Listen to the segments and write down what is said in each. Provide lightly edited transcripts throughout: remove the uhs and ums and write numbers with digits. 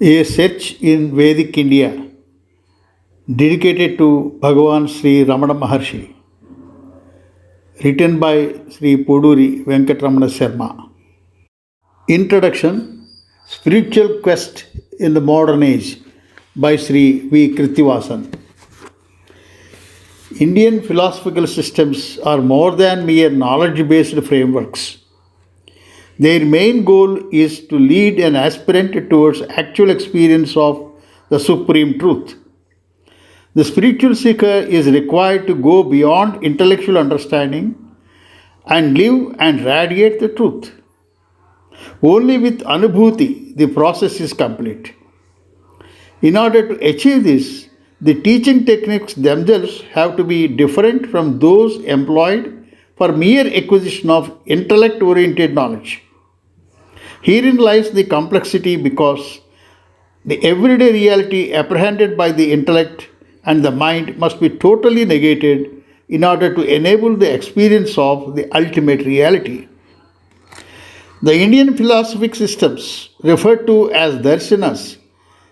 A search in Vedic India, dedicated to Bhagavan Sri Ramana Maharshi, written by Sri Podury Venkataramana Sarma. Introduction: Spiritual Quest in the Modern Age by Sri V. Krithivasan. Indian philosophical systems are more than mere knowledge based frameworks. Their main goal is to lead an aspirant towards actual experience of the supreme truth. The spiritual seeker is required to go beyond intellectual understanding and live and radiate the truth. Only with Anubhuti the process is complete. In order to achieve this, the teaching techniques themselves have to be different from those employed for mere acquisition of intellect oriented knowledge. Herein lies the complexity because the everyday reality apprehended by the intellect and the mind must be totally negated in order to enable the experience of the ultimate reality. The Indian philosophic systems, referred to as darshanas,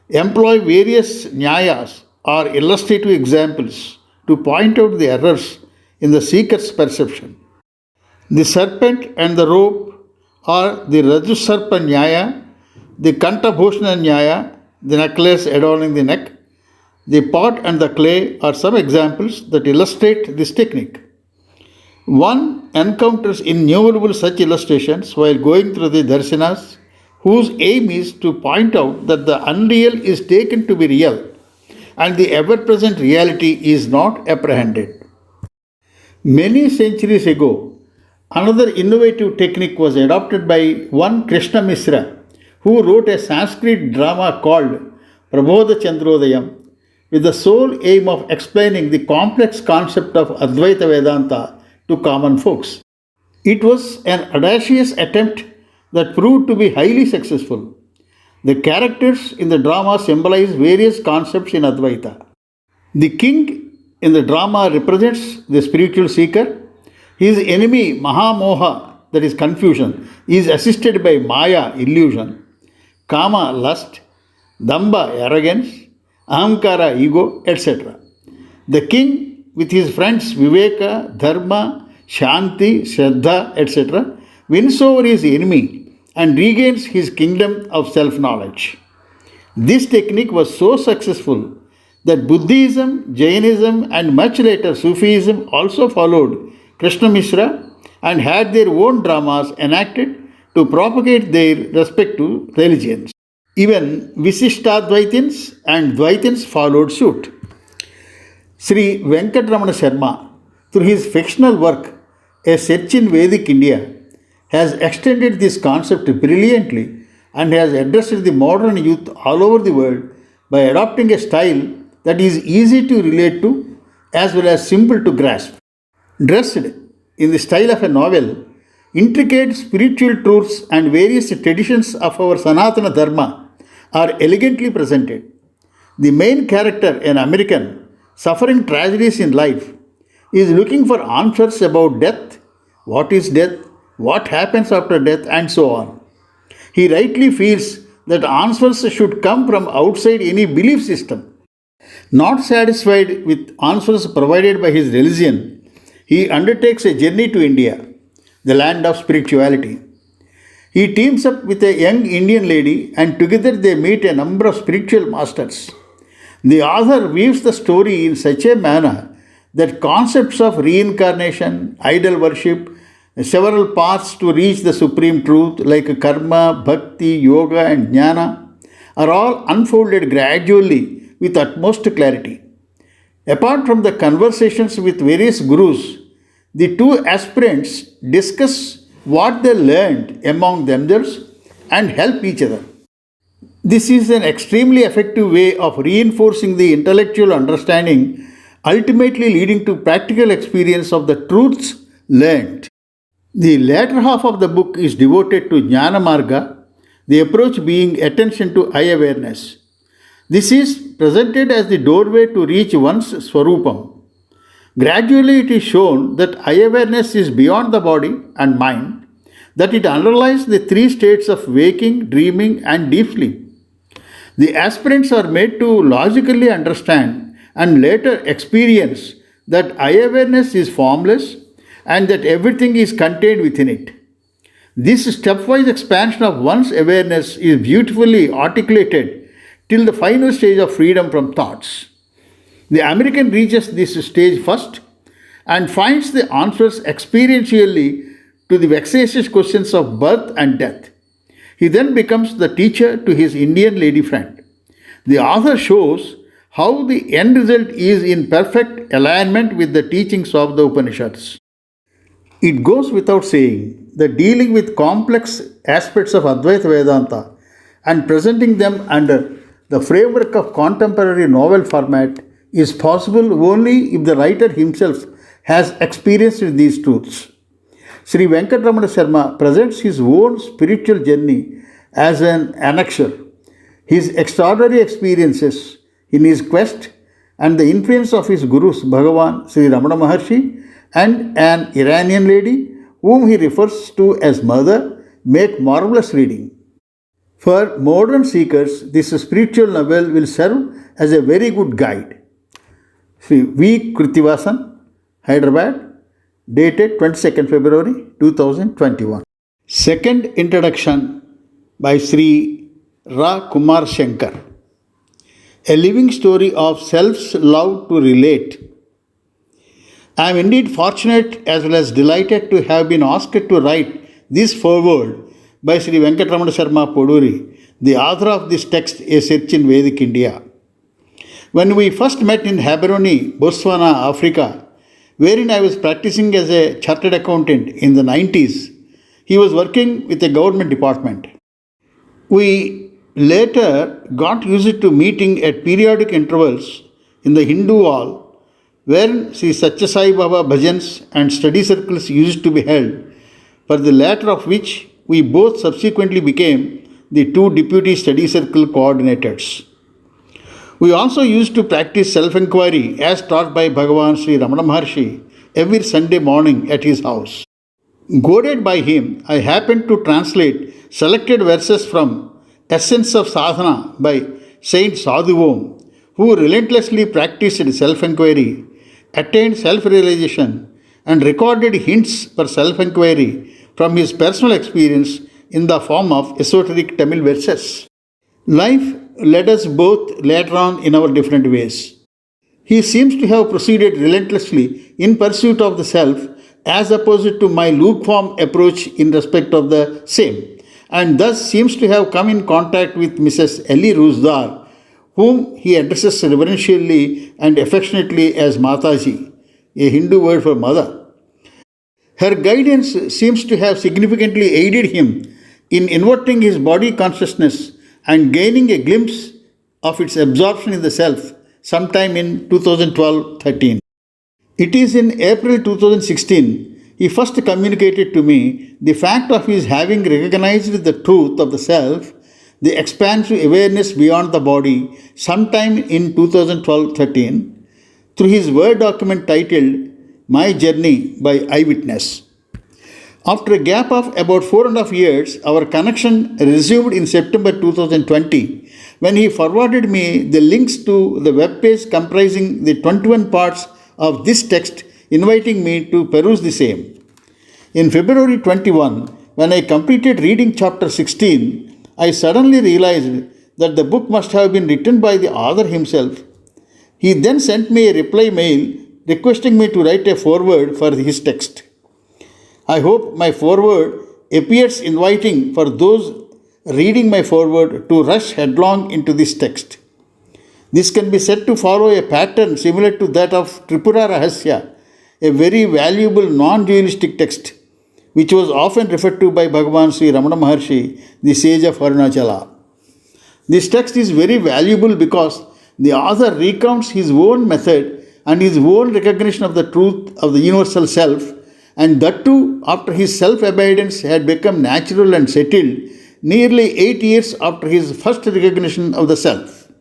employ various nyayas or illustrative examples to point out the errors in the seeker's perception. The serpent and the rope are the Rajusarpa Nyaya, the Kantabhushana Nyaya, the necklace adorning the neck. The pot and the clay are some examples that illustrate this technique. One encounters innumerable such illustrations while going through the darshanas, whose aim is to point out that the unreal is taken to be real and the ever present reality is not apprehended. Many centuries ago, another innovative technique was adopted by one Krishna Misra, who wrote a Sanskrit drama called Prabodha Chandrodayam with the sole aim of explaining the complex concept of Advaita Vedanta to common folks. It was an audacious attempt that proved to be highly successful. The characters in the drama symbolize various concepts in Advaita. The king in the drama represents the spiritual seeker. His enemy, Mahamoha, that is confusion, is assisted by Maya, illusion, Kama, lust, Damba, arrogance, Ahamkara, ego, etc. The king, with his friends Viveka, Dharma, Shanti, Shraddha, etc., wins over his enemy and regains his kingdom of self knowledge. This technique was so successful that Buddhism, Jainism, and much later Sufism also followed Krishna Mishra and had their own dramas enacted to propagate their respective religions. Even Visishtadvaitins and Dvaitins followed suit. Sri Venkataramana Sarma, through his fictional work, A Search in Vedic India, has extended this concept brilliantly and has addressed the modern youth all over the world by adopting a style that is easy to relate to as well as simple to grasp. Dressed in the style of a novel, intricate spiritual truths and various traditions of our Sanatana Dharma are elegantly presented. The main character, an American, suffering tragedies in life, is looking for answers about death, what is death, what happens after death, and so on. He rightly feels that answers should come from outside any belief system. Not satisfied with answers provided by his religion, he undertakes a journey to India, the land of spirituality. He teams up with a young Indian lady and together they meet a number of spiritual masters. The author weaves the story in such a manner that concepts of reincarnation, idol worship, several paths to reach the supreme truth like karma, bhakti, yoga, and jnana are all unfolded gradually with utmost clarity. Apart from the conversations with various gurus, the two aspirants discuss what they learned among themselves and help each other. This is an extremely effective way of reinforcing the intellectual understanding, ultimately leading to practical experience of the truths learned. The latter half of the book is devoted to Jnana Marga, the approach being attention to eye awareness. This is presented as the doorway to reach one's Swarupam. Gradually, it is shown that eye awareness is beyond the body and mind, that it underlies the three states of waking, dreaming, and deep sleep. The aspirants are made to logically understand and later experience that I awareness is formless and that everything is contained within it. This stepwise expansion of one's awareness is beautifully articulated till the final stage of freedom from thoughts. The American reaches this stage first and finds the answers experientially to the vexatious questions of birth and death. He then becomes the teacher to his Indian lady friend. The author shows how the end result is in perfect alignment with the teachings of the Upanishads. It goes without saying that dealing with complex aspects of Advaita Vedanta and presenting them under the framework of contemporary novel format is possible only if the writer himself has experienced these truths. Sri Venkataramana Sarma presents his own spiritual journey as an annexure. His extraordinary experiences in his quest and the influence of his gurus Bhagavan Sri Ramana Maharshi and an Iranian lady whom he refers to as mother make marvelous reading. For modern seekers, this spiritual novel will serve as a very good guide. Sri V. Kritivasan, Hyderabad, dated 22nd February 2021. Second introduction by Sri Ra Kumar Shankar. A living story of self's love to relate. I am indeed fortunate as well as delighted to have been asked to write this foreword by Sri Venkataramana Sharma Podury, the author of this text, A Search in Vedic India. When we first met in Gaborone, Botswana, Africa, wherein I was practicing as a chartered accountant in the 90s, he was working with a government department. We later got used to meeting at periodic intervals in the Hindu hall, where Sri Satya Sai Baba bhajans and study circles used to be held, for the latter of which we both subsequently became the two deputy study circle coordinators. We also used to practice self-enquiry as taught by Bhagavan Sri Ramana Maharshi every Sunday morning at his house. Goaded by him, I happened to translate selected verses from Essence of Sadhana by Saint Sadhuvom, who relentlessly practiced self-enquiry, attained self-realization, and recorded hints for self-enquiry from his personal experience in the form of esoteric Tamil verses. Life led us both later on in our different ways. He seems to have proceeded relentlessly in pursuit of the self as opposed to my lukewarm approach in respect of the same, and thus seems to have come in contact with Mrs. Ellie Rusdar, whom he addresses reverentially and affectionately as Mataji, a Hindu word for mother. Her guidance seems to have significantly aided him in inverting his body consciousness and gaining a glimpse of its absorption in the self sometime in 2012-13. It is in April 2016 he first communicated to me the fact of his having recognized the truth of the self, the expansive awareness beyond the body, sometime in 2012-13 through his Word document titled My Journey by Eyewitness. After a gap of about 4.5 years, our connection resumed in September 2020 when he forwarded me the links to the web page comprising the 21 parts of this text, inviting me to peruse the same. In February 21, when I completed reading chapter 16, I suddenly realized that the book must have been written by the author himself. He then sent me a reply mail requesting me to write a foreword for his text. I hope my foreword appears inviting for those reading my foreword to rush headlong into this text. This can be said to follow a pattern similar to that of Tripura Rahasya, a very valuable non-dualistic text, which was often referred to by Bhagavan Sri Ramana Maharshi, the sage of Arunachala. This text is very valuable because the author recounts his own method and his own recognition of the truth of the universal self, and that too after his self-abidance had become natural and settled, nearly 8 years after his first recognition of the self.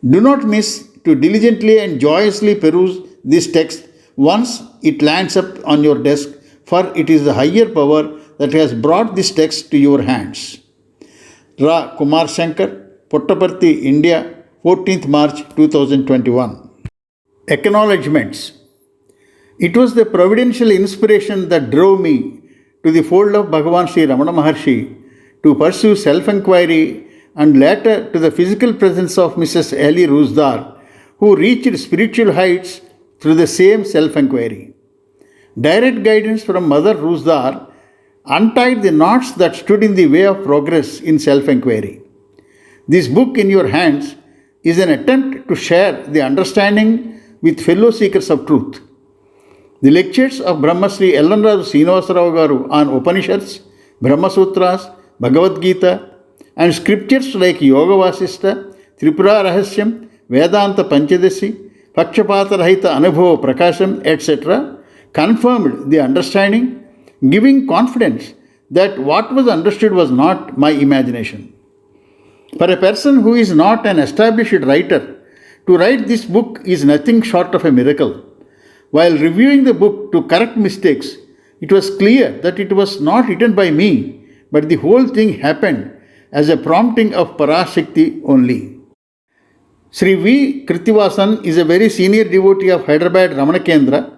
Do not miss to diligently and joyously peruse this text once it lands up on your desk, for it is the higher power that has brought this text to your hands. Ra Kumar Shankar, Puttaparthi, India, 14th March 2021. Acknowledgements. It was the providential inspiration that drove me to the fold of Bhagavan Sri Ramana Maharshi to pursue self-enquiry and later to the physical presence of Mrs. Ali Rusdar, who reached spiritual heights through the same self-enquiry. Direct guidance from Mother Rusdar untied the knots that stood in the way of progress in self-enquiry. This book in your hands is an attempt to share the understanding with fellow seekers of truth. The lectures of Brahmasri Ellanraju Srinivasarao Garu on Upanishads, Brahma Sutras, Bhagavad Gita, and scriptures like Yoga Vasista, Tripura Rahasyam, Vedanta Panchadasi, Pakshapata Rahita Anubhava Prakasham, etc., confirmed the understanding, giving confidence that what was understood was not my imagination. For a person who is not an established writer, to write this book is nothing short of a miracle. While reviewing the book to correct mistakes, it was clear that it was not written by me, but the whole thing happened as a prompting of Parashakti only. Sri V. Kritivasan is a very senior devotee of Hyderabad Ramana Kendra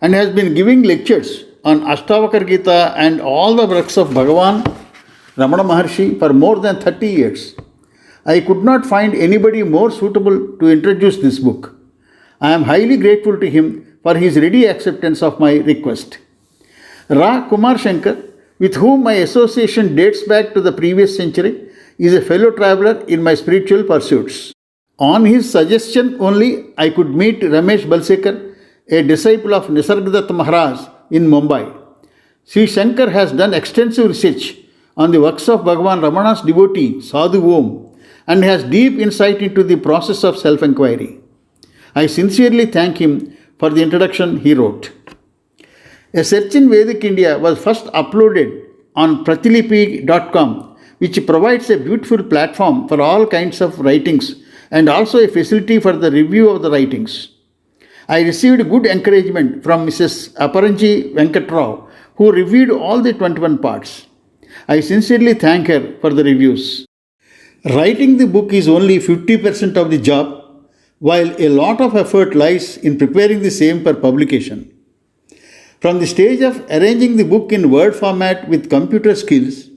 and has been giving lectures on Ashtavakar Gita and all the works of Bhagavan Ramana Maharshi for more than 30 years. I could not find anybody more suitable to introduce this book. I am highly grateful to him for his ready acceptance of my request. Ra Kumar Shankar, with whom my association dates back to the previous century, is a fellow traveler in my spiritual pursuits. On his suggestion only, I could meet Ramesh Balsekar, a disciple of Nisargadatta Maharaj in Mumbai. Sri Shankar has done extensive research on the works of Bhagavan Ramana's devotee, Sadhu Om, and has deep insight into the process of self-enquiry. I sincerely thank him for the introduction he wrote. A search in Vedic India was first uploaded on pratilipi.com, which provides a beautiful platform for all kinds of writings and also a facility for the review of the writings. I received good encouragement from Mrs. Aparanji Venkatrao, who reviewed all the 21 parts. I sincerely thank her for the reviews. Writing the book is only 50% of the job, while a lot of effort lies in preparing the same for publication. From the stage of arranging the book in Word format with computer skills,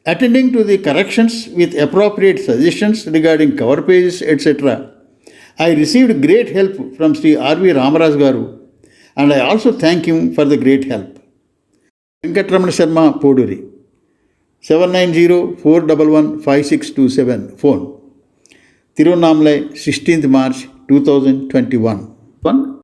attending to the corrections with appropriate suggestions regarding cover pages, etc., I received great help from Sri R.V. Ramaraj Garu, and I also thank him for the great help. Venkataramana Sarma, Podury, 790-411-5627, phone. Tirunnamalai, 16th March 2021.